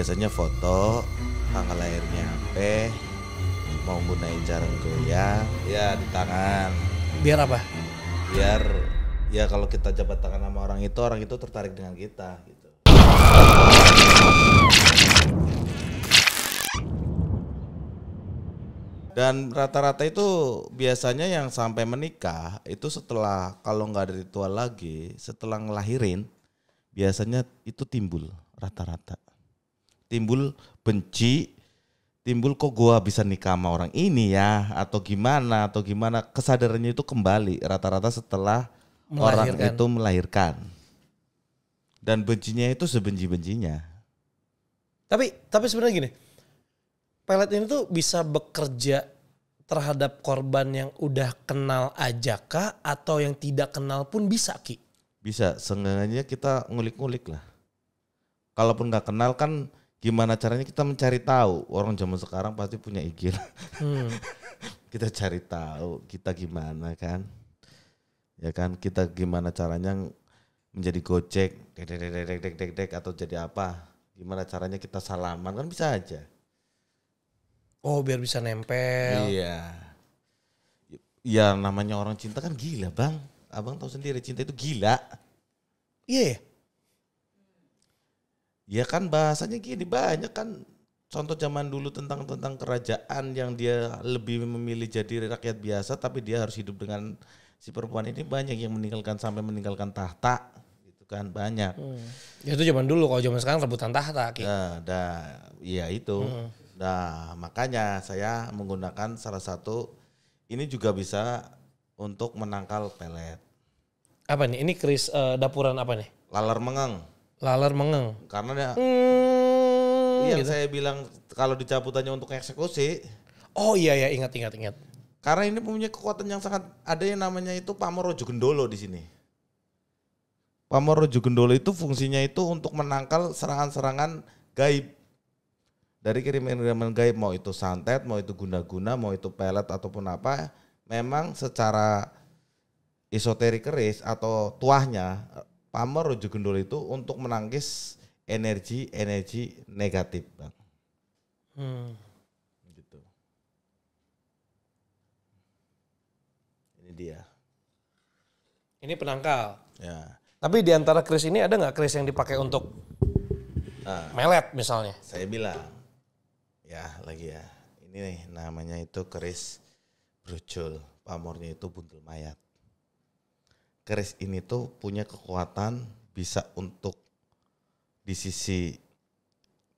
Biasanya foto, tanggal lahirnya apa, mau gunain jarum goyang, ya di tangan. Biar apa? Biar ya kalau kita jabat tangan sama orang itu tertarik dengan kita gitu. Dan rata-rata itu biasanya yang sampai menikah itu setelah kalau nggak ada ritual lagi, setelah ngelahirin biasanya itu timbul rata-rata. Timbul benci, timbul kok gua bisa nikah sama orang ini ya atau gimana kesadarannya itu kembali rata-rata setelah orang itu melahirkan. Dan bencinya itu sebenci-bencinya. Tapi sebenarnya gini. Pelet ini tuh bisa bekerja terhadap korban yang udah kenal aja kah atau yang tidak kenal pun bisa, Ki? Bisa, seenggaknya kita ngulik-ngulik lah. Kalaupun nggak kenal kan gimana caranya kita mencari tahu. Orang zaman sekarang pasti punya IG. Kita cari tahu kita gimana kan. Ya kan kita gimana caranya menjadi Gojek, dek atau jadi apa. Gimana caranya kita salaman kan bisa aja. Oh biar bisa nempel. Iya. Ya namanya orang cinta kan gila bang. Abang tahu sendiri cinta itu gila. Iya ya? Ya kan bahasanya gini banyak kan. Contoh zaman dulu tentang kerajaan yang dia lebih memilih jadi rakyat biasa. Tapi dia harus hidup dengan si perempuan ini banyak yang sampai meninggalkan tahta. Gitu kan banyak. Ya itu zaman dulu, kalau zaman sekarang rebutan tahta, Ki. Iya itu. Nah makanya saya menggunakan salah satu ini juga bisa untuk menangkal pelet. Apa nih? Ini keris dapuran apa nih? Laler mengeng. Laler mengeng. Karena yang gitu. Saya bilang kalau dicabutannya untuk eksekusi. Oh iya ingat. Karena ini punya kekuatan yang sangat ada yang namanya itu Pamor Rojo Gendolo di sini. Pamor Rojo Gendolo itu fungsinya itu untuk menangkal serangan-serangan gaib. Dari kiriman gaib, mau itu santet, mau itu guna-guna, mau itu pelet ataupun apa, memang secara esoterik keris atau tuahnya Pamor Rojo Gendolo itu untuk menangkis energi negatif, Bang. Gitu. Ini dia. Ini penangkal. Ya. Tapi di antara keris ini ada nggak keris yang dipakai untuk melet misalnya? Saya bilang. Ya lagi ya, ini nih namanya itu keris brojol, pamornya itu buntul mayat. Keris ini tuh punya kekuatan bisa untuk di sisi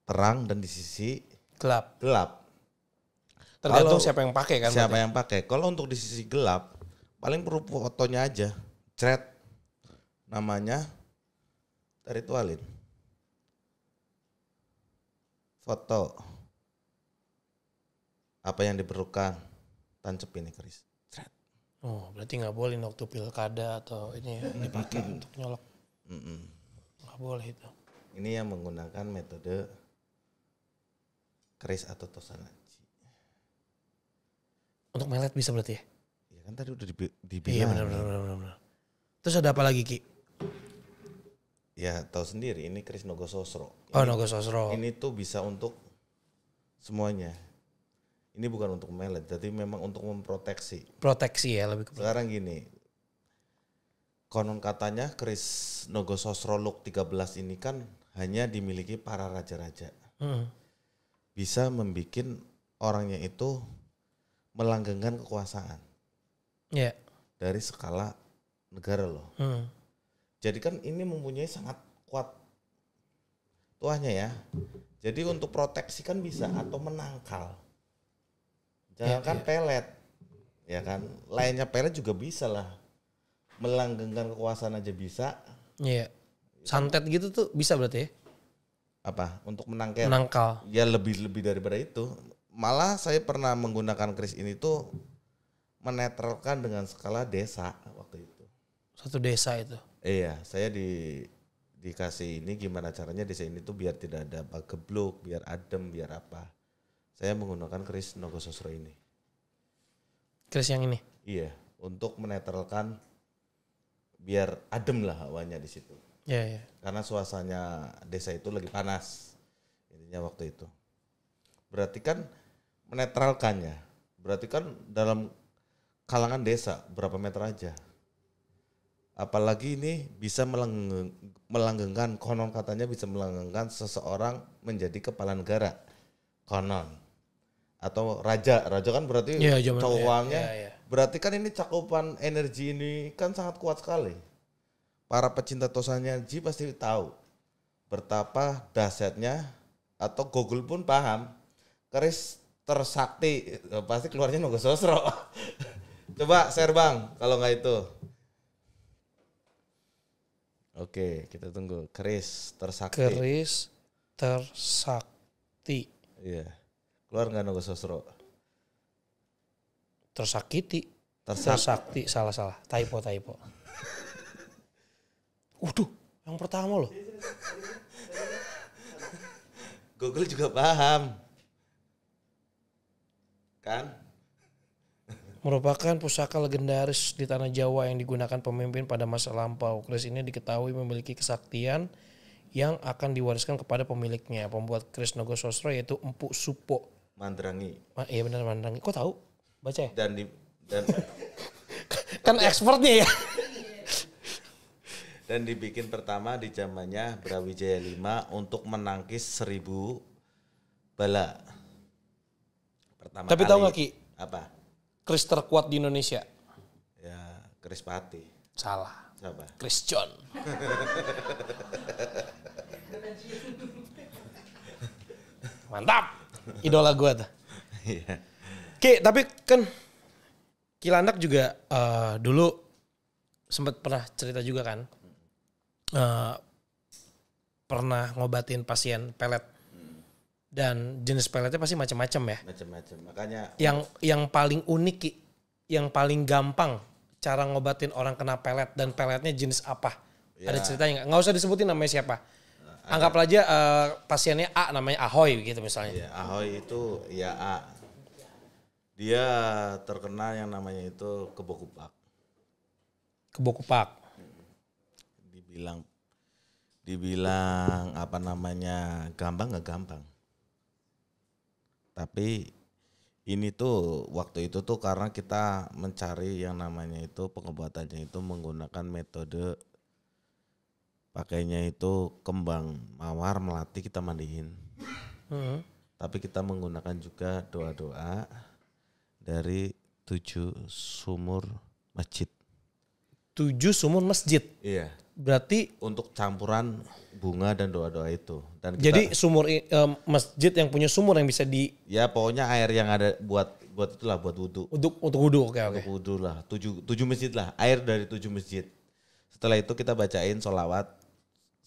terang dan di sisi gelap. Tergantung siapa yang pakai kan? Siapa yang pakai. Kalau untuk di sisi gelap, paling perlu fotonya aja, cret, namanya ritualin, foto. Apa yang diperlukan, tancepin nih keris. Oh, berarti nggak boleh waktu pilkada atau ini ya, dipakai untuk nyolok. Nggak boleh itu. Ini yang menggunakan metode keris atau tosanaji. Untuk melet bisa berarti ya? Ya kan tadi udah dibilang. Iya benar. Terus ada apa lagi, Ki? Ya tahu sendiri ini keris Nogososro. Nogososro. Ini tuh bisa untuk semuanya. Ini bukan untuk melet, jadi memang untuk memproteksi. Proteksi ya lebih ke. Sekarang gini, konon katanya keris Nogososro Luk 13 ini kan hanya dimiliki para raja-raja. Bisa membuat orangnya itu melanggengkan kekuasaan. Iya. Dari skala negara loh. Jadi kan ini mempunyai sangat kuat tuahnya ya. Jadi untuk proteksi kan bisa atau menangkal. Jangan pelet, ya kan. Lainnya pelet juga bisa lah. Melanggengkan kekuasaan aja bisa. Iya. Santet gitu tuh bisa berarti ya? Apa? Untuk menangkal. Ya lebih daripada itu. Malah saya pernah menggunakan keris ini tuh menetralkan dengan skala desa waktu itu. Satu desa itu? Iya, saya dikasih ini gimana caranya desa ini tuh biar tidak ada geblok, biar adem, biar apa. Saya menggunakan keris Nogososro ini. Keris yang ini? Iya, untuk menetralkan biar adem lah hawanya di situ. Iya. Karena suasananya desa itu lagi panas. Jadi intinya waktu itu. Berarti kan menetralkannya. Berarti kan dalam kalangan desa berapa meter aja. Apalagi ini bisa melanggengkan, konon katanya bisa melanggengkan seseorang menjadi kepala negara. Konon. Atau raja kan berarti cowoknya. Berarti kan ini cakupan energi ini kan sangat kuat sekali. Para pecinta tosa energi pasti tahu betapa dahsyatnya, atau Google pun paham. Keris tersakti pasti keluarnya Nogososro. Coba share Bang kalau nggak itu. Oke, kita tunggu. Keris tersakti. Keris tersakti. Iya. Keluar nggak Nogososro? Tersakiti. Tersakti. Salah. Typo. Waduh, yang pertama loh. Google juga paham. Kan? Merupakan pusaka legendaris di tanah Jawa yang digunakan pemimpin pada masa lampau. Keris ini diketahui memiliki kesaktian yang akan diwariskan kepada pemiliknya. Pembuat keris Nogososro yaitu Empu Supo Mandrangi. Iya benar Mandrangi. Kok tahu? Baca ya? Dan Kan expertnya ya. Dan dibikin pertama di zamannya Brawijaya V untuk menangkis 1000 bala. Pertama Tapi kali. tahu nggak Ki? Apa? Keris terkuat di Indonesia. Ya, keris Pati. Salah. Siapa? Chris John. Mantap. Idola gue tuh. Iya. Ki, tapi kan Kilandak juga dulu sempat pernah cerita juga kan. Pernah ngobatin pasien pelet. Dan jenis peletnya pasti macam-macam ya. Macam-macam. Makanya yang paling unik Ki, yang paling gampang cara ngobatin orang kena pelet dan peletnya jenis apa? Ya. Ada ceritanya nggak? Nggak usah disebutin namanya siapa. Anggaplah aja pasiennya A namanya Ahoy gitu misalnya. Ya, Ahoy itu ya A. Dia terkena yang namanya itu kebokupak. Kebokupak. Dibilang apa namanya gampang nggak gampang. Tapi ini tuh waktu itu tuh karena kita mencari yang namanya itu pengobatannya itu menggunakan metode pakainya itu kembang mawar melati kita mandiin. Tapi kita menggunakan juga doa-doa dari 7 sumur masjid. 7 sumur masjid. Iya. Berarti untuk campuran bunga dan doa-doa itu. Dan kita, jadi sumur masjid yang punya sumur yang bisa di. Ya pokoknya air yang ada buat itulah buat wudhu. Untuk wudhu, oke. Untuk wudhu lah. 7 masjid lah. Air dari 7 masjid. Setelah itu kita bacain sholawat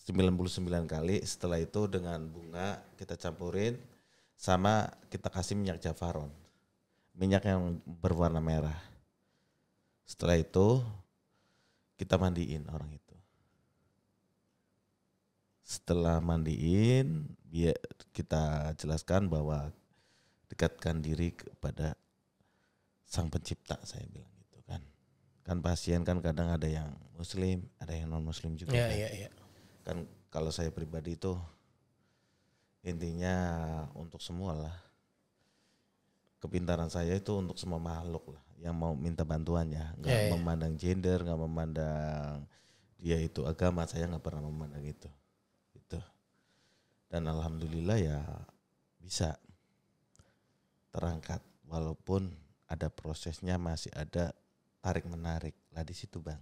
99 kali. Setelah itu dengan bunga kita campurin sama kita kasih minyak jafaron. Minyak yang berwarna merah. Setelah itu kita mandiin orang itu. Setelah mandiin, kita jelaskan bahwa dekatkan diri kepada Sang Pencipta, saya bilang gitu kan. Kan pasien kan kadang ada yang muslim, ada yang non muslim juga. Iya. Kan kalau saya pribadi itu intinya untuk semua lah. Kepintaran saya itu untuk semua makhluk lah yang mau minta bantuannya, nggak memandang gender, nggak memandang dia itu agama, saya nggak pernah memandang itu. Dan alhamdulillah ya bisa terangkat walaupun ada prosesnya, masih ada tarik menarik lah di situ Bang.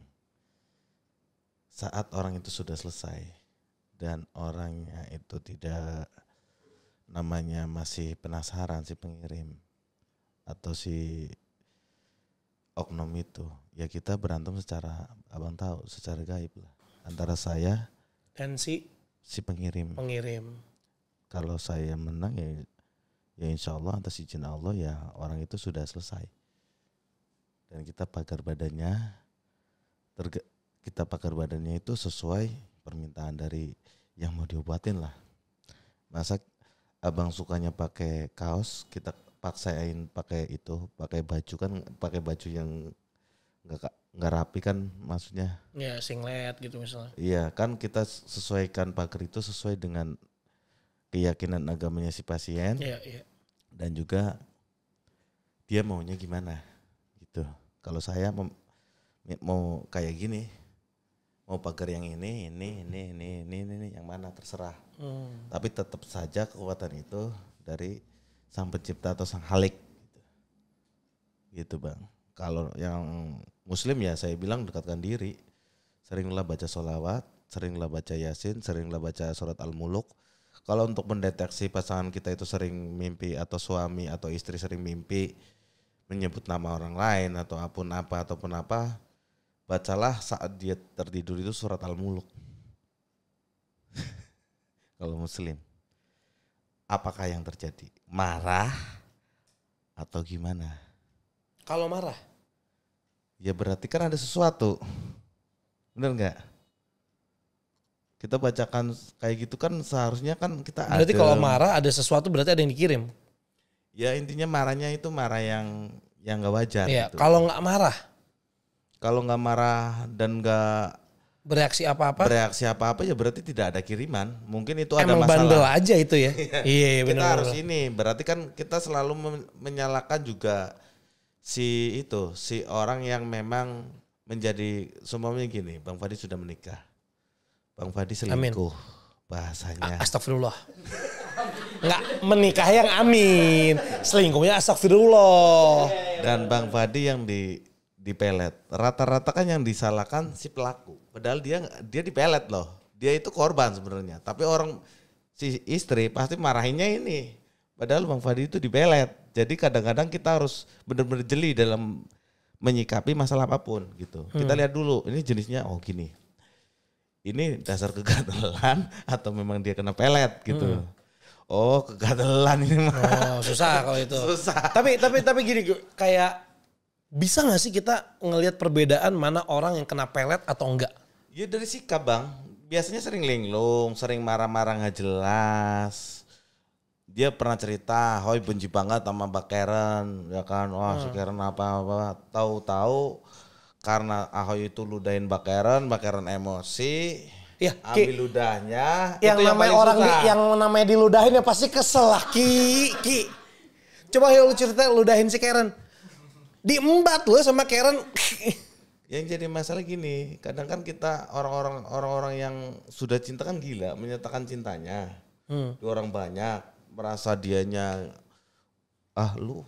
Saat orang itu sudah selesai dan orangnya itu tidak namanya masih penasaran si pengirim atau si oknum itu, ya kita berantem secara abang tahu secara gaib lah antara saya dan si pengirim. Kalau saya menang ya insya Allah atas izin Allah ya orang itu sudah selesai. Dan kita pakar badannya itu sesuai permintaan dari yang mau diobatin lah. Masa abang sukanya pakai kaos, kita paksain pakai baju kan, pakai baju yang nggak rapi kan maksudnya. Ya singlet gitu misalnya. Iya kan kita sesuaikan pagar itu sesuai dengan keyakinan agamanya si pasien Iya. dan juga dia maunya gimana gitu. Kalau saya mau kayak gini, mau pagar yang ini yang mana terserah. Tapi tetap saja kekuatan itu dari sang pencipta atau sang Halik gitu Bang. Kalau yang Muslim ya saya bilang dekatkan diri, seringlah baca sholawat, seringlah baca Yasin, seringlah baca surat Al-Muluk. Kalau untuk mendeteksi pasangan kita itu sering mimpi atau suami atau istri sering mimpi menyebut nama orang lain ataupun apa, bacalah saat dia tertidur itu surat Al-Muluk. Kalau Muslim. Apakah yang terjadi? Marah atau gimana? Kalau marah? Ya berarti kan ada sesuatu. Bener nggak? Kita bacakan kayak gitu kan seharusnya kan kita Berarti ada. kalau marah ada sesuatu berarti ada yang dikirim. Ya intinya marahnya itu marah yang nggak wajar. Iya. Gitu. Kalau nggak marah? Kalau nggak marah dan nggak Bereaksi apa-apa? ya berarti tidak ada kiriman. Mungkin itu ada Emang masalah. bandel aja itu ya. Iya Kita benar. harus ini. Berarti kan kita selalu menyalahkan juga si orang yang memang menjadi semuanya gini. Bang Fadi sudah menikah. Bang Fadi selingkuh. Bahasanya. Astagfirullah. Nggak menikah yang amin. Selingkuhnya astagfirullah. Dan Bang Fadi yang dipelet. Rata-rata kan yang disalahkan si pelaku. Padahal dia dipelet loh. Dia itu korban sebenarnya. Tapi si istri pasti marahinnya ini. Padahal Bang Fadi itu dipelet. Jadi kadang-kadang kita harus benar-benar jeli dalam menyikapi masalah apapun gitu. Kita lihat dulu ini jenisnya gini. Ini dasar kegatelan atau memang dia kena pelet gitu. Oh kegatelan ini mah. Oh susah kalau itu. Susah. Tapi gini kayak bisa nggak sih kita ngelihat perbedaan mana orang yang kena pelet atau enggak? Ya dari sikap Bang. Biasanya sering linglung, sering marah-marah nggak jelas. Dia pernah cerita, Hoy benci banget sama Mbak Karen, ya kan? Wah si Karen apa-apa. Tahu-tahu karena Ahoy itu ludahin Mbak Karen emosi. Ya, ambil ludahnya. Yang itu namanya orang yang namanya diludahin ya pasti kesel lah Ki. Coba lu cerita ludahin si Karen. Diembat lu sama Karen. Yang jadi masalah gini, kadang kan kita orang-orang yang sudah cinta kan gila, menyatakan cintanya. Orang banyak merasa dianya lu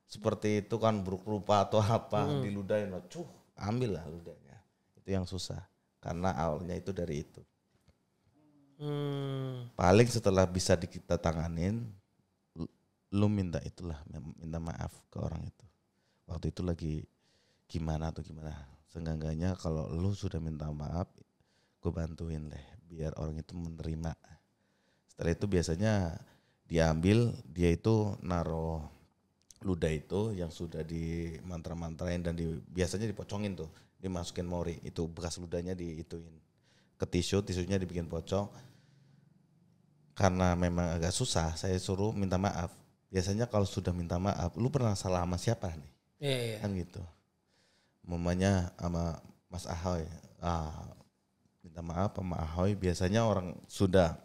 seperti itu kan buruk rupa atau apa diludahin, ambil lah ludahnya. Itu yang susah karena awalnya itu dari itu. Paling setelah bisa kita tanganin, lu minta maaf ke orang itu. Waktu itu lagi gimana. Seenggaknya kalau lu sudah minta maaf, gue bantuin deh biar orang itu menerima. Setelah itu biasanya diambil, dia itu naruh ludah itu yang sudah di mantra-mantrain dan biasanya dipocongin tuh, dimasukin mori, itu bekas ludahnya diituin ke tisunya dibikin pocong. Karena memang agak susah, saya suruh minta maaf. Biasanya kalau sudah minta maaf, lu pernah salah sama siapa nih? Iya. Kan gitu. Mamanya sama Mas Ahoy, minta maaf sama Ahoy. Biasanya orang sudah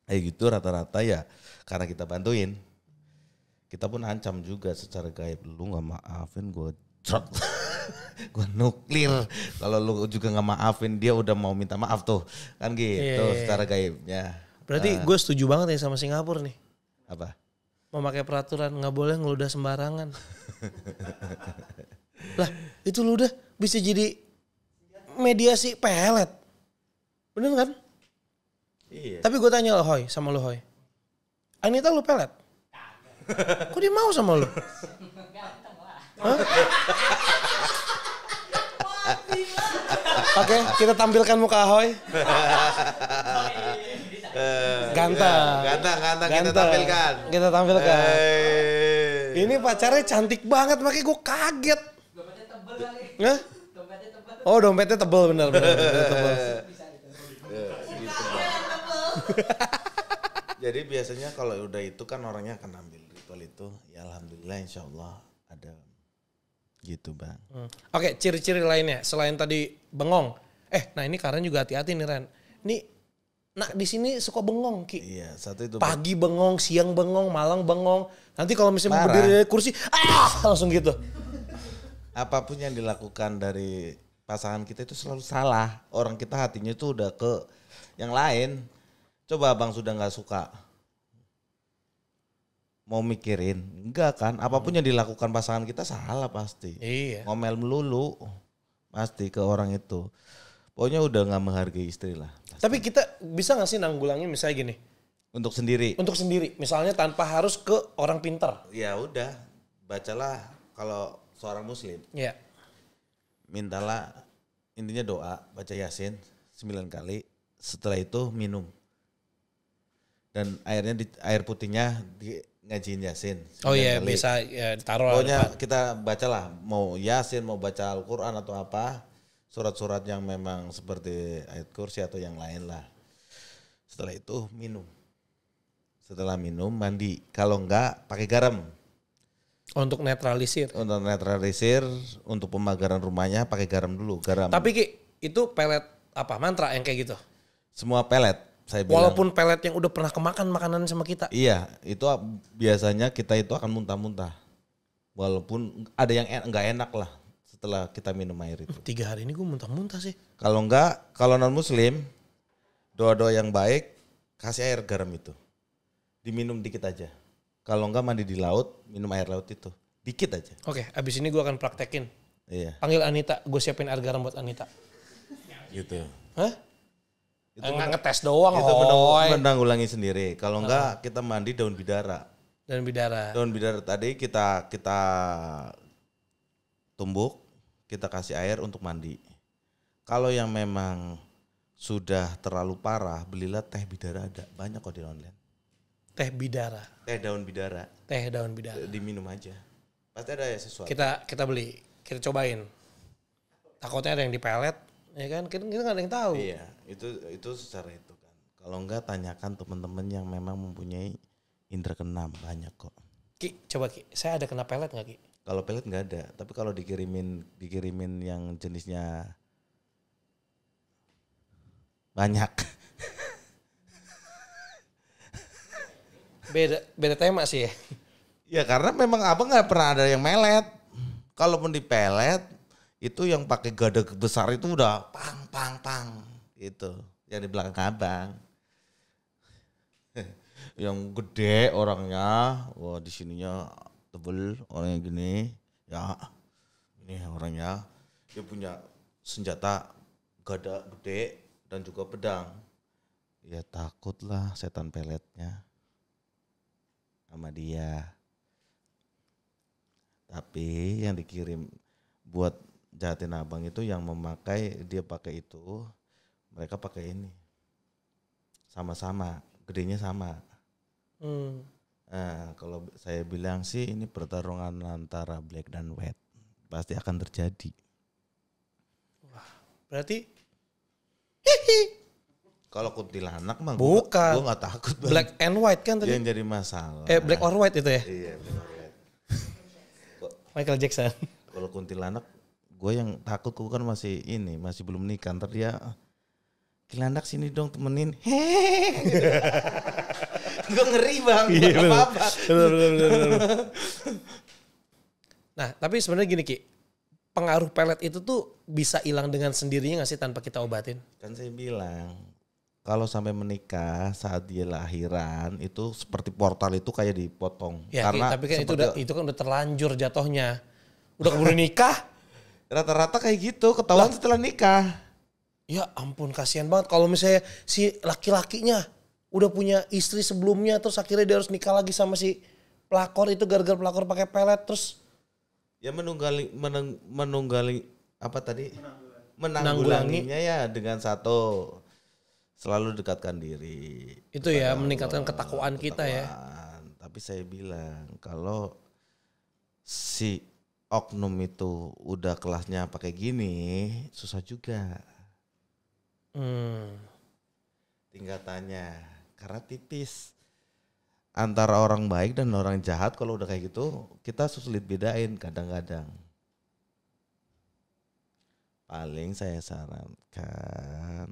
kayak gitu rata-rata ya karena kita bantuin. Kita pun ancam juga secara gaib, lu gak maafin gue trot, gue nuklir. Kalau lu juga gak maafin, dia udah mau minta maaf tuh, kan gitu secara gaibnya. Berarti gue setuju banget ya sama Singapura nih. Apa? Memakai peraturan gak boleh ngeludah sembarangan. Lah itu ludah bisa jadi mediasi pelet. Bener kan? Iya. Tapi gue tanya lo Hoy, sama lo Hoy. Anita lu pelet? Kok dia mau sama lu? Hah? Oke, kita tampilkan muka Ahoy. Ganteng. Kita tampilkan. Ini pacarnya cantik banget, makanya gue kaget. Dompetnya tebel kali. Hah? Dompetnya tebel. Oh dompetnya tebel benar. Tebel. Jadi biasanya kalau udah itu kan orangnya akan ambil ritual itu. Ya alhamdulillah insya Allah ada gitu Bang. Oke, ciri-ciri lainnya selain tadi bengong. Nah ini Karen juga hati-hati nih Ren. Ini Nah di sini suka bengong Ki. Iya, satu itu. Pagi bengong, siang bengong, malam bengong. Nanti kalau misalnya mau Parah. berdiri dari kursi, langsung gitu. Apapun yang dilakukan dari pasangan kita itu selalu salah. Orang kita hatinya itu udah ke yang lain. Coba abang sudah nggak suka, mau mikirin, enggak kan? Apapun yang dilakukan pasangan kita salah pasti. Iya. Ngomel melulu, pasti ke orang itu. Pokoknya udah nggak menghargai istri lah. Tapi kita bisa gak sih nanggulangin misalnya gini, Untuk sendiri, untuk sendiri, misalnya tanpa harus ke orang pintar. ya udah, bacalah kalau seorang muslim. Iya. Mintalah, intinya doa, baca Yasin 9 kali, setelah itu minum. Dan air putihnya di ngajiin Yasin 9 Oh iya kali. bisa ya, ditaruh. Pokoknya kita bacalah, mau Yasin, mau baca Al-Quran atau apa, surat-surat yang memang seperti ayat kursi atau yang lain lah. Setelah itu minum. Setelah minum mandi, kalau enggak pakai garam. Untuk netralisir. Untuk netralisir, untuk pemagaran rumahnya pakai garam dulu, garam. Tapi Ki, itu pelet apa mantra yang kayak gitu. Semua pelet, saya bilang. Walaupun pelet yang udah pernah kemakan makanan sama kita. Iya, itu biasanya kita itu akan muntah-muntah. Walaupun ada yang enggak enak lah setelah kita minum air itu. 3 hari ini gue muntah-muntah sih. Kalau enggak, kalau non muslim, doa-doa yang baik, kasih air garam itu. Diminum dikit aja. Kalau enggak mandi di laut, minum air laut itu. Dikit aja. Oke, abis ini gue akan praktekin. Iya, Panggil Anita, gue siapin air garam buat Anita. gitu. Hah? Itu Nggak ngetes doang, itu hoy. menanggulangi sendiri. Kalau enggak, kita mandi daun bidara. Dan bidara. Daun bidara tadi kita tumbuk, kita kasih air untuk mandi. Kalau yang memang sudah terlalu parah, belilah teh bidara, ada banyak kok di online. Teh bidara. Teh daun bidara, Teh daun bidara. diminum aja. Pasti ada ya sesuatu. Kita beli, kita cobain. Takutnya ada yang dipelet, ya kan? Kita nggak ada yang tahu. Iya, itu secara itu kan. Kalau enggak tanyakan teman-teman yang memang mempunyai indera keenam, banyak kok. Ki, coba Ki, saya ada kena pelet nggak Ki? Kalau pelet nggak ada, tapi kalau dikirimin yang jenisnya banyak. Beda tema sih ya. Ya karena memang abang nggak pernah ada yang melet. Kalaupun dipelet itu yang pakai gada besar itu udah pang itu yang di belakang abang. Yang gede orangnya, wah di sininya tebel orangnya gini, ya ini orangnya dia punya senjata gada gede dan juga pedang. Ya takutlah setan peletnya sama dia. Tapi yang dikirim buat jahatin abang itu yang memakai, dia pakai itu, mereka pakai ini. Sama-sama, gedenya sama. Nah, kalau saya bilang sih ini pertarungan antara black dan white. Pasti akan terjadi. Berarti Kalau kuntilanak mah Bukan. gue gak takut. Bang. black and white kan tadi? Yang jadi masalah. Black or white itu ya? Iya, black or white. Michael Jackson. Kalau kuntilanak, gue yang takut, gue kan masih belum nikah. Ntar dia, kuntilanak sini dong temenin. Gue ngeri bang, Iya, gak apa-apa. Bener. Nah, tapi sebenarnya gini Ki, pengaruh pelet itu tuh bisa hilang dengan sendirinya gak sih tanpa kita obatin? Kan saya bilang, kalau sampai menikah saat dia lahiran itu seperti portal itu kayak dipotong. Ya, Karena tapi kan seperti- itu kan udah terlanjur jatuhnya. Udah keburu nikah. rata-rata kayak gitu, ketahuan setelah nikah. Ya ampun, kasihan banget kalau misalnya si laki-lakinya udah punya istri sebelumnya terus akhirnya dia harus nikah lagi sama si pelakor itu gara-gara pelakor pakai pelet terus Ya menunggali apa tadi? Menanggulanginya ya dengan satu, selalu dekatkan diri. itu ya kepada meningkatkan Allah, ketakwaan kita ya. ketakwaan. Tapi saya bilang kalau si oknum itu udah kelasnya pakai gini, susah juga tingkatannya. Karena tipis antara orang baik dan orang jahat. Kalau udah kayak gitu kita sulit bedain kadang-kadang. Paling saya sarankan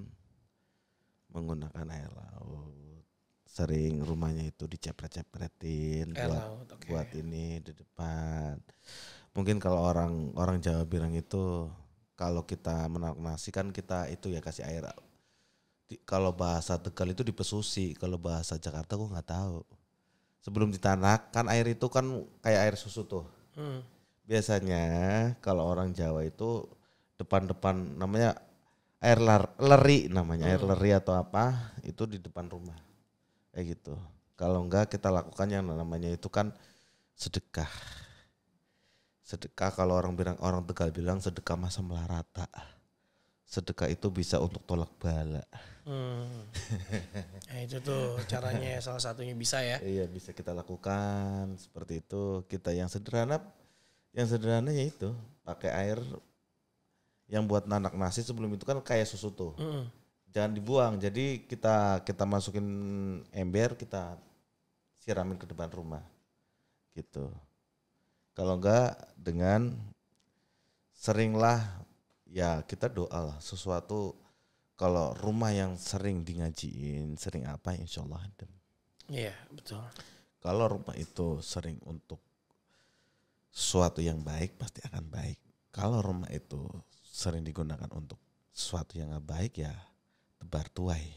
menggunakan air laut. Sering rumahnya itu dicepret-cepretin Air buat laut, oke. buat ini di depan. Mungkin kalau orang Jawa bilang itu kalau kita menaruh nasi kan kita itu ya kasih air. Kalau bahasa Tegal itu dipesusi, kalau bahasa Jakarta gue nggak tahu. Sebelum ditanak kan air itu kan kayak air susu tuh. Biasanya kalau orang Jawa itu depan-depan namanya air leri namanya, air leri atau apa itu di depan rumah. Kayak gitu. Kalau enggak kita lakukan yang namanya itu kan sedekah. Sedekah kalau orang Tegal bilang sedekah masa melarata. Sedekah itu bisa untuk tolak bala. Nah itu tuh caranya salah satunya bisa ya. Iya bisa kita lakukan seperti itu. Kita yang sederhana ya itu pakai air yang buat nanak nasi sebelum itu kan kayak susu tuh. Jangan dibuang. Jadi kita masukin ember, kita siramin ke depan rumah. Gitu. Kalau enggak dengan seringlah ya kita doa lah sesuatu. Kalau rumah yang sering di ngajiin, sering apa insya Allah adem. Iya betul. Kalau rumah itu sering untuk sesuatu yang baik pasti akan baik. Kalau rumah itu sering digunakan untuk sesuatu yang gak baik ya tebar tuai.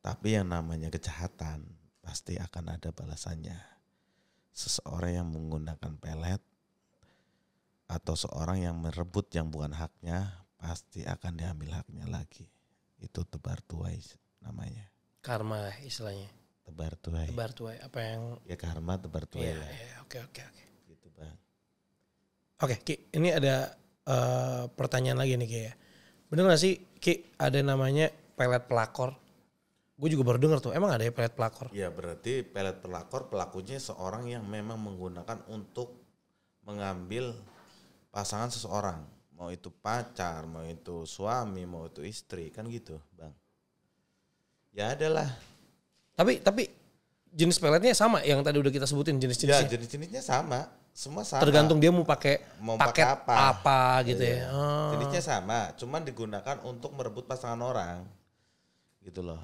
Tapi yang namanya kejahatan pasti akan ada balasannya. Seseorang yang menggunakan pelet atau seorang yang merebut yang bukan haknya pasti akan diambil haknya lagi. Itu tebar tuai namanya. Karma istilahnya. Tebar tuai. Tebar tuai apa yang Ya karma tebar tuai iya, lah. iya, oke. Gitu Bang. Oke, Ki, ini ada pertanyaan lagi nih Ki ya. Bener gak sih Ki ada namanya pelet pelakor? Gue juga baru dengar tuh, emang ada ya pelet pelakor? Ya berarti pelet pelakor pelakunya seorang yang memang menggunakan untuk mengambil pasangan seseorang. Mau itu pacar, mau itu suami, mau itu istri, kan gitu Bang. Ya adalah. Tapi jenis peletnya sama yang tadi udah kita sebutin Ya jenis-jenisnya. jenis-jenisnya sama, semua sama. Tergantung dia mau pakai Mau paket pakai apa gitu Iya. ya. Oh. Jenisnya sama, cuman digunakan untuk merebut pasangan orang. Gitu loh.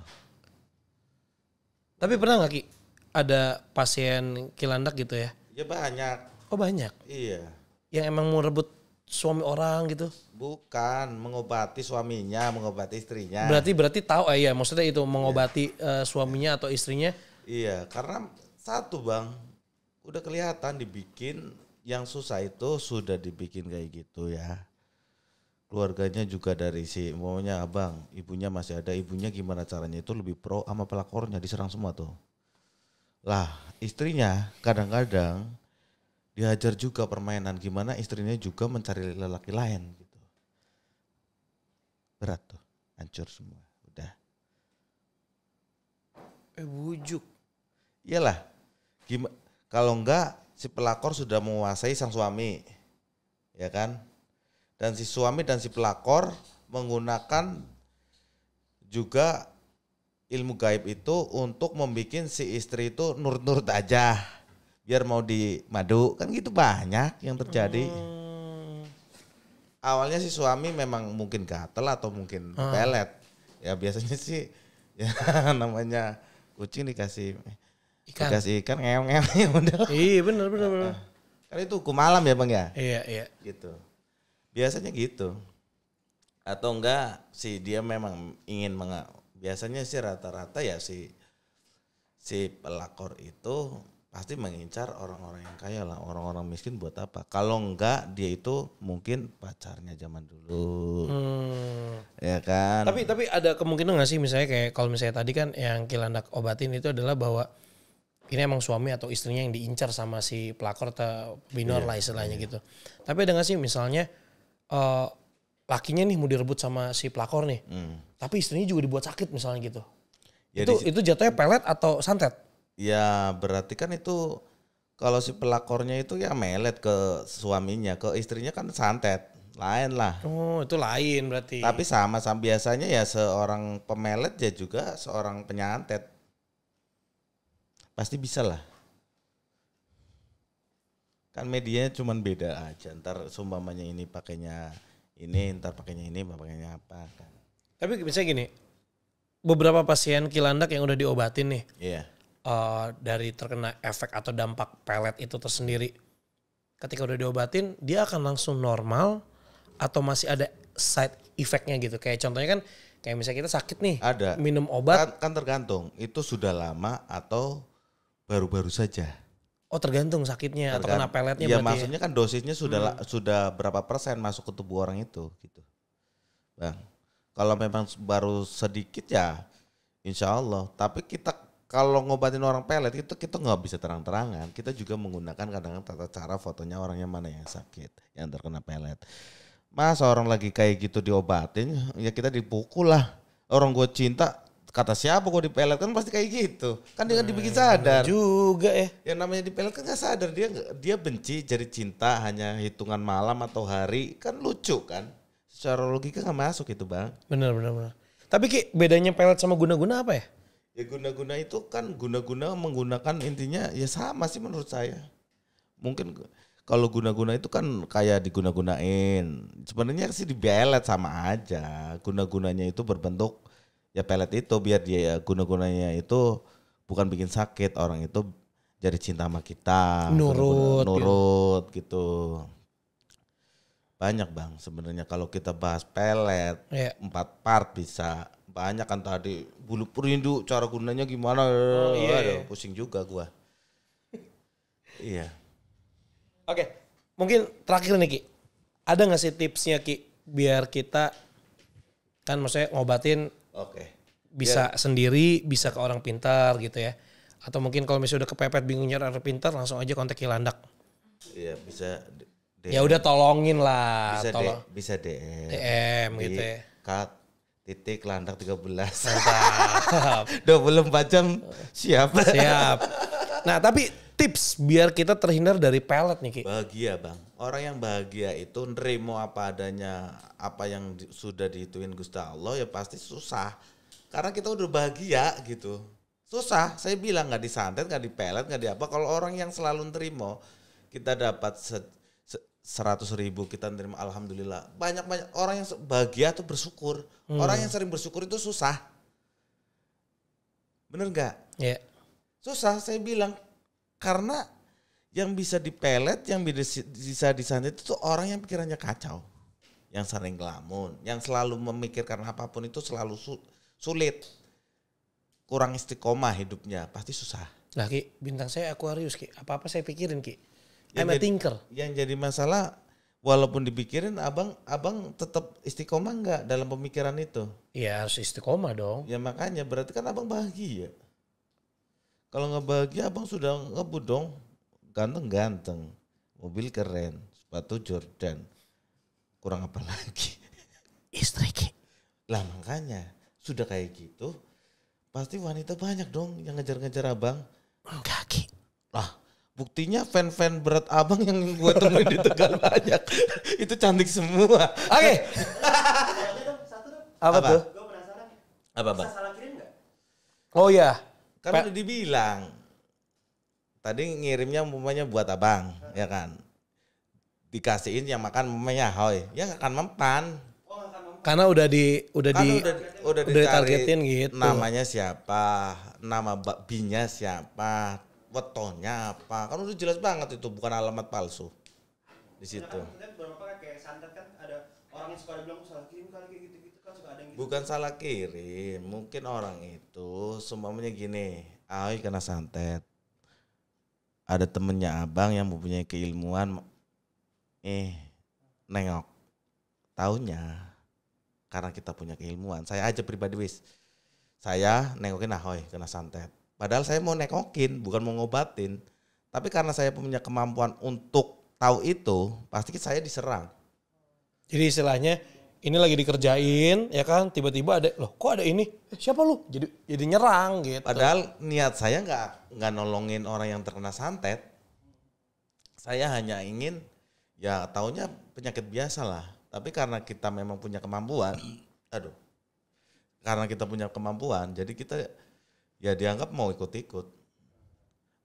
Tapi pernah gak Ki ada pasien kilandak gitu ya? Ya banyak. Oh banyak. Iya. Yang emang mau rebut suami orang gitu. Bukan mengobati suaminya, mengobati istrinya. Berarti tahu ya maksudnya itu mengobati suaminya atau istrinya. Iya, karena satu Bang, udah kelihatan dibikin yang susah itu sudah dibikin kayak gitu ya. Keluarganya juga dari si maunya abang, ibunya masih ada, ibunya gimana caranya itu lebih pro sama pelakornya diserang semua tuh. Lah istrinya kadang-kadang dihajar juga permainan gimana istrinya juga mencari lelaki lain gitu. Berat tuh, hancur semua, udah. Bujuk. Iyalah, kalau enggak si pelakor sudah menguasai sang suami, ya kan? Dan si suami dan si pelakor menggunakan juga ilmu gaib itu untuk membuat si istri itu nurut-nurut aja, biar mau dimadu, kan gitu banyak yang terjadi. Awalnya si suami memang mungkin gatel atau mungkin pelet, ya biasanya sih ya namanya kucing dikasih ikan ngeong-ngeong ya udah. Iya benar. Kan itu hukum alam ya Bang ya. Iya. Gitu. Biasanya gitu. Atau enggak sih dia memang ingin biasanya sih rata-rata ya si pelakor itu pasti mengincar orang-orang yang kaya lah, orang-orang miskin buat apa? Kalau enggak dia itu mungkin pacarnya zaman dulu. Ya kan? Tapi ada kemungkinan gak sih misalnya kayak kalau misalnya tadi kan yang kilandak obatin itu adalah bahwa ini emang suami atau istrinya yang diincar sama si pelakor atau binor lah istilahnya gitu. Tapi ada gak sih misalnya lakinya nih mau direbut sama si pelakor nih. Tapi istrinya juga dibuat sakit misalnya gitu. Ya itu jatuhnya pelet atau santet? Ya berarti kan itu kalau si pelakornya itu ya melet ke suaminya, ke istrinya kan santet. Lain lah. Oh itu lain berarti. Tapi sama-sama biasanya ya seorang pemelet ya juga seorang penyantet. Pasti bisa lah. Kan medianya cuman beda aja. Ntar sumpamanya ini pakainya ini, ntar pakainya ini, pakainya apa kan. Tapi misalnya gini, beberapa pasien Kilandak yang udah diobatin nih Iya. dari terkena efek atau dampak pelet itu tersendiri. Ketika udah diobatin, dia akan langsung normal atau masih ada side effect-nya gitu. Kayak contohnya kan kayak misalnya kita sakit nih, Ada. minum obat. Kan tergantung itu sudah lama atau baru-baru saja. Oh tergantung sakitnya atau kena peletnya ya, berarti maksudnya kan dosisnya sudah berapa persen masuk ke tubuh orang itu gitu. Bang, kalau memang baru sedikit ya insya Allah. Tapi kita kalau ngobatin orang pelet itu kita nggak bisa terang-terangan. Kita juga menggunakan kadang-kadang tata cara fotonya orangnya mana yang sakit, yang terkena pelet. Masa orang lagi kayak gitu diobatin, ya kita dipukul lah. Orang gue cinta, kata siapa gue dipelet kan pasti kayak gitu. Kan dia kan dibikin sadar. juga ya. Yang namanya dipelet kan gak sadar, dia benci jadi cinta hanya hitungan malam atau hari, kan lucu kan. Secara logika gak masuk itu bang. Benar. Tapi Ki, bedanya pelet sama guna-guna apa ya? Ya guna-guna itu kan guna-guna menggunakan intinya ya sama sih menurut saya. Mungkin kalau guna-guna itu kan kayak diguna-gunain. Sebenarnya sih dibelet sama aja. Guna-gunanya itu berbentuk ya pelet itu biar dia guna-gunanya itu bukan bikin sakit. Orang itu jadi cinta sama kita. Nurut gitu. Banyak bang sebenarnya kalau kita bahas pelet 4 part bisa. Banyak kan tadi bulu perindu cara gunanya gimana. Aduh, pusing juga gua. Iya. Oke, mungkin terakhir nih Ki. Ada gak sih tipsnya Ki biar kita kan maksudnya ngobatin bisa sendiri, bisa ke orang pintar gitu ya. Atau mungkin kalau misalnya udah kepepet bingung nyari orang pintar langsung aja kontak Kilandak. Iya bisa. Ya udah tolongin lah. Bisa DM gitu ya. Landak 13. Mantap. 24 jam siap. Nah tapi tips biar kita terhindar dari pelet nih Ki. Bahagia bang. Orang yang bahagia itu nerimo apa adanya. Apa yang sudah dihituin Gusti Allah ya pasti susah. Karena kita udah bahagia gitu. Susah. Saya bilang gak disantet, gak dipelet, gak diapa. Kalau orang yang selalu nerimo. Kita dapat 100.000 kita nerima alhamdulillah. Banyak orang yang bahagia tuh bersyukur. Orang yang sering bersyukur itu susah. Bener gak? Iya. Susah saya bilang. Karena yang bisa dipelet, yang bisa disantet itu orang yang pikirannya kacau. Yang sering ngelamun, yang selalu memikirkan apapun itu selalu sulit. Kurang istiqomah hidupnya, pasti susah. Lah Ki, bintang saya Aquarius Ki. Apa-apa saya pikirin Ki. I'm a thinker. Yang jadi masalah walaupun dipikirin abang tetap istiqomah enggak dalam pemikiran itu? Iya harus istiqomah dong. Ya makanya berarti kan abang bahagia. Kalau nggak bahagia abang sudah ngebut dong. Ganteng-ganteng, mobil keren, sepatu Jordan. Kurang apa lagi? Istri Ki. Lah makanya sudah kayak gitu pasti wanita banyak dong yang ngejar-ngejar abang. Enggak Ki. Lah buktinya fan-fan berat abang yang gue temuin di Tegal banyak. Itu cantik semua. Oke. Apa tuh? Gue penasaran. Apa bang? Bisa salah kirim nggak? Oh ya. Kan udah dibilang. Tadi ngirimnya umpamanya buat abang, ya kan? Dikasihin yang makan umpamanya hoy, ya gak akan mempan. Karena udah Udah ditargetin gitu. Namanya siapa, nama binya siapa, wetonya apa. Kan udah jelas banget itu bukan alamat palsu. Di situ. Kan beberapa kayak santet kan ada orang yang suka bilang salah kirim kali kayak gitu-gitu kan suka ada yang gitu. Bukan salah kirim, mungkin orang itu semuanya gini, Ahoy kena santet. Ada temennya abang yang mempunyai keilmuan, nengok. Taunya karena kita punya keilmuan. Saya aja pribadi saya nengokin Ahoy kena santet. Padahal saya mau nengokin, bukan mau ngobatin. Tapi karena saya punya kemampuan untuk tahu itu, pasti saya diserang. Jadi istilahnya ini lagi dikerjain ya kan, tiba-tiba ada loh kok ada ini, siapa lu? Jadi nyerang gitu. Padahal niat saya nggak nolongin orang yang terkena santet. Saya hanya ingin ya taunya penyakit biasa lah. Tapi karena kita memang punya kemampuan, karena kita punya kemampuan, jadi kita ya dianggap mau ikut-ikut.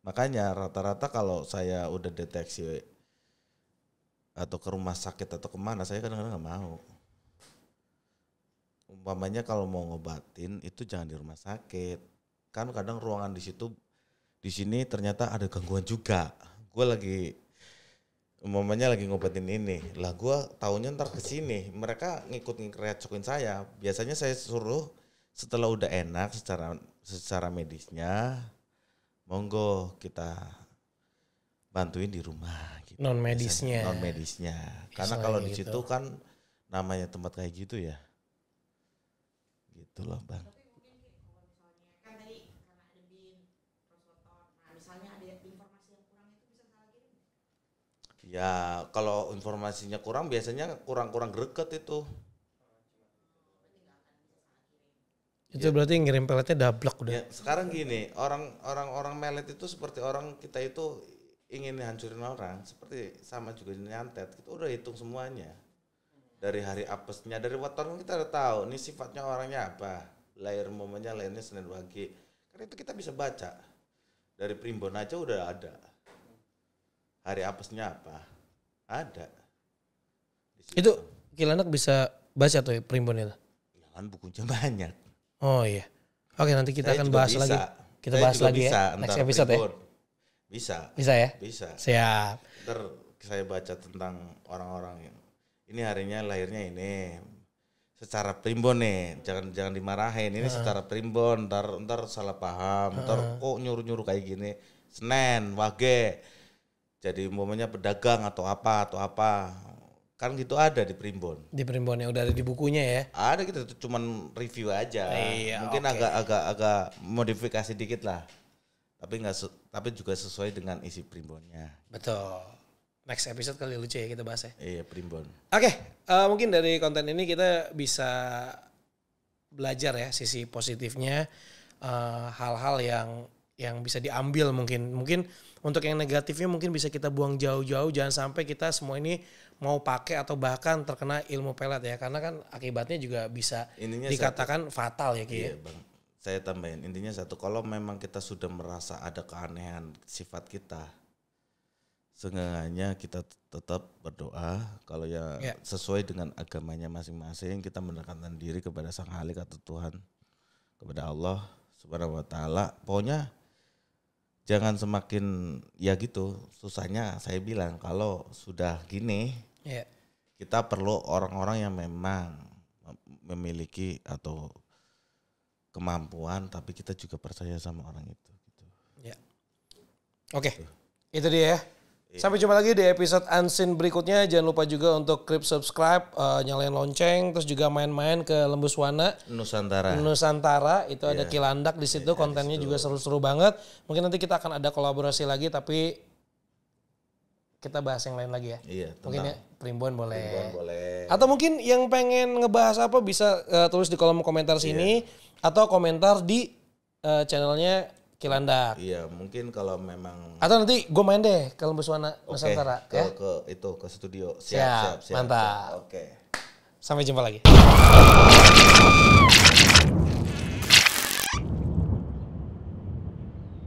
Makanya rata-rata kalau saya udah deteksi atau ke rumah sakit atau kemana, saya kadang-kadang nggak mau. umpamanya kalau mau ngobatin itu jangan di rumah sakit. Kan kadang ruangan di sini ternyata ada gangguan juga. Gue lagi umpamanya lagi ngobatin ini. Lah gue taunya ntar kesini. Mereka ngikut-ngikut saya. Biasanya saya suruh setelah udah enak secara medisnya, monggo kita bantuin di rumah gitu. Non medisnya. Karena kalau di situ kan namanya tempat kayak gitu ya. Gitu loh Bang. Tapi mungkin kalau misalnya kan tadi karena ada BIM terus weton. Nah, misalnya ada informasi yang kurang itu bisa salah kirim. Ya kalau informasinya kurang biasanya kurang greget itu. Itu berarti ngirim peletnya dablek udah. Ya, sekarang gini, orang melet itu seperti orang kita itu ingin hancurin orang, seperti sama juga nyantet. Kita udah hitung semuanya. Dari hari apesnya, dari weton kita udah tahu ini sifatnya orangnya apa. Lahir momennya lahirnya Senin Wage. Kan itu kita bisa baca. Dari primbon aja udah ada. Hari apesnya apa? Ada. Itu Kilandak bisa baca tuh ya primbon itu. Ya kan bukunya banyak. Oh iya. Oke, nanti kita Saya akan juga bahas bisa. lagi. Kita Saya bahas juga lagi bisa, ya. Next ntar episode ya. primbon. Bisa. Bisa ya? Bisa. Siap. Ntar saya baca tentang orang-orang yang ini harinya lahirnya ini secara primbon nih, jangan dimarahin ini secara primbon, ntar salah paham, ntar kok nyuruh kayak gini, Senin Wage, jadi umpamanya pedagang atau apa kan gitu ada di primbon. Di primbonnya udah ada di bukunya ya. Ada gitu cuman review aja, Iya, mungkin oke. agak modifikasi dikit lah, tapi juga sesuai dengan isi primbonnya. Betul. Next episode kali lucu ya kita bahas ya. Iya primbon. Oke, mungkin dari konten ini kita bisa belajar ya sisi positifnya, hal-hal yang bisa diambil mungkin untuk yang negatifnya mungkin bisa kita buang jauh-jauh, jangan sampai kita semua ini mau pakai atau bahkan terkena ilmu pelet ya, karena kan akibatnya juga bisa Intinya dikatakan fatal ya Ki. Iya Bang, saya tambahin intinya satu, kalau memang kita sudah merasa ada keanehan sifat kita, seenggaknya kita tetap berdoa, kalau ya sesuai dengan agamanya masing-masing, kita mendekatkan diri kepada Sang Khalik atau Tuhan, kepada Allah Subhanahu wa taala. Pokoknya jangan semakin ya gitu, susahnya saya bilang kalau sudah gini kita perlu orang-orang yang memang memiliki atau kemampuan tapi kita juga percaya sama orang itu gitu. Ya. Oke. Itu dia ya. Sampai jumpa lagi di episode Unseen berikutnya. Jangan lupa juga untuk klik subscribe, nyalain lonceng, terus juga main-main ke Lembus Wana Nusantara. Itu ada Kilandak di situ, kontennya juga seru-seru banget. Mungkin nanti kita akan ada kolaborasi lagi, tapi kita bahas yang lain lagi ya. Iya, mungkin ya primbon boleh. boleh. Atau mungkin yang pengen ngebahas apa bisa tulis di kolom komentar sini atau komentar di channelnya Kilandak. Iya, mungkin kalau memang atau nanti gue main deh ke Lembus Wana Nusantara ke, ya. ke studio. Siap. Mantap. Oke. Sampai jumpa lagi.